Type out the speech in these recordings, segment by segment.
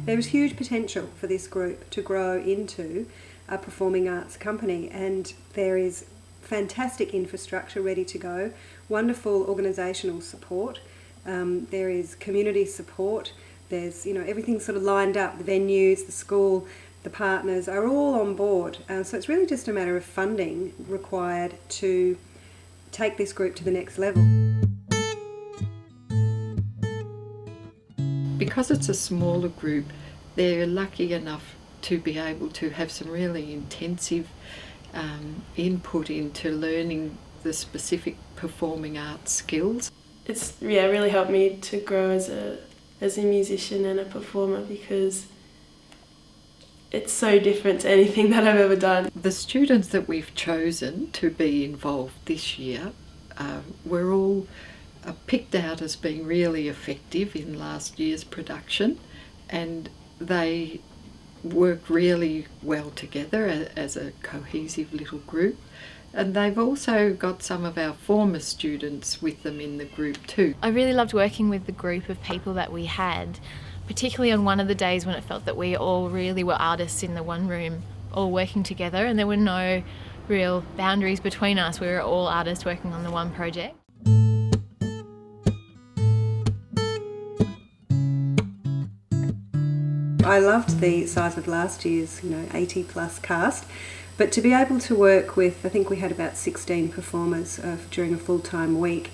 There is huge potential for this group to grow into a performing arts company, and there is fantastic infrastructure ready to go, wonderful organisational support, there is community support, there's everything sort of lined up, the venues, the school, the partners are all on board, so it's really just a matter of funding required to take this group to the next level. Because it's a smaller group, they're lucky enough to be able to have some really intensive input into learning the specific performing arts skills. It's really helped me to grow as a musician and a performer, because it's so different to anything that I've ever done. The students that we've chosen to be involved this year were all picked out as being really effective in last year's production, and they work really well together as a cohesive little group. And they've also got some of our former students with them in the group too. I really loved working with the group of people that we had, particularly on one of the days when it felt that we all really were artists in the one room, all working together, and there were no real boundaries between us. We were all artists working on the one project. I loved the size of last year's 80 plus cast, but to be able to work with, I think we had about 16 performers during a full-time week,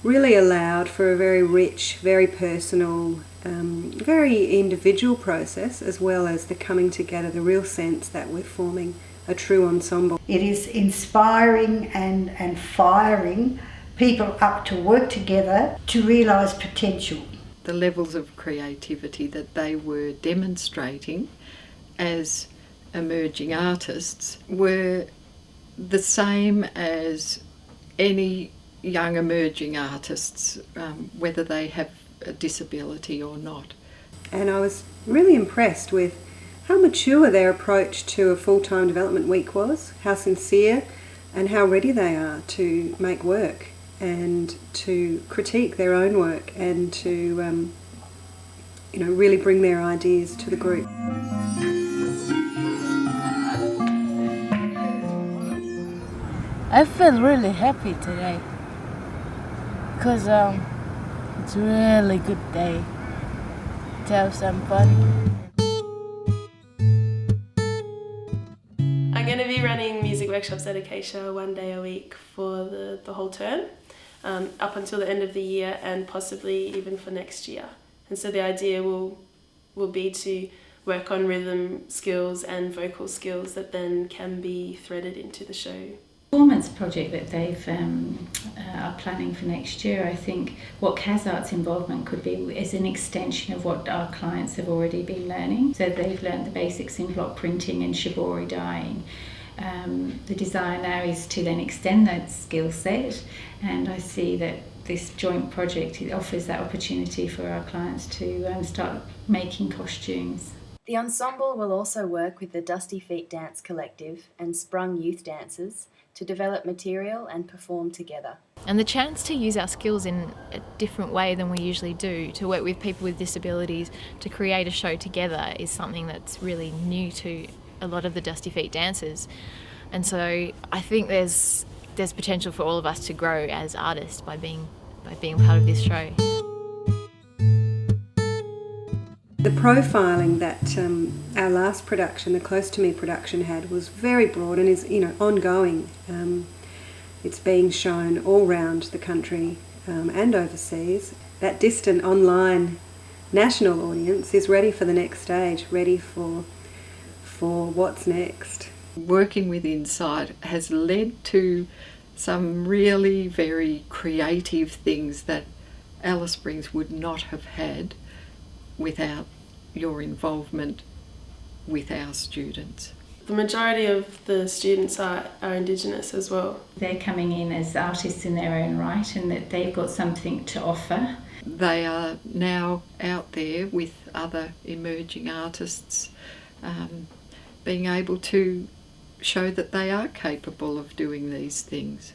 really allowed for a very rich, very personal, very individual process, as well as the coming together, the real sense that we're forming a true ensemble. It is inspiring and firing people up to work together to realise potential. The levels of creativity that they were demonstrating as emerging artists were the same as any young emerging artists, whether they have a disability or not. And I was really impressed with how mature their approach to a full-time development week was, how sincere and how ready they are to make work and to critique their own work and to really bring their ideas to the group. I feel really happy today because it's a really good day to have some fun. I'm going to be running music workshops at Acacia one day a week for the whole term, up until the end of the year and possibly even for next year. And so the idea will be to work on rhythm skills and vocal skills that then can be threaded into the show. Performance project that they've are planning for next year, I think what CasArt's involvement could be is an extension of what our clients have already been learning. So they've learned the basics in block printing and shibori dyeing. The desire now is to then extend that skill set, and I see that this joint project offers that opportunity for our clients to start making costumes. The ensemble will also work with the Dusty Feet Dance Collective and Sprung Youth Dancers to develop material and perform together. And the chance to use our skills in a different way than we usually do, to work with people with disabilities, to create a show together, is something that's really new to a lot of the Dusty Feet dancers. And so I think there's potential for all of us to grow as artists by being part of this show. The profiling that our last production, the Close to Me production, had was very broad and is ongoing. It's being shown all round the country and overseas. That distant online national audience is ready for the next stage, ready for what's next. Working with InCite has led to some really very creative things that Alice Springs would not have had without your involvement with our students. The majority of the students are Indigenous as well. They're coming in as artists in their own right, and that they've got something to offer. They are now out there with other emerging artists, being able to show that they are capable of doing these things.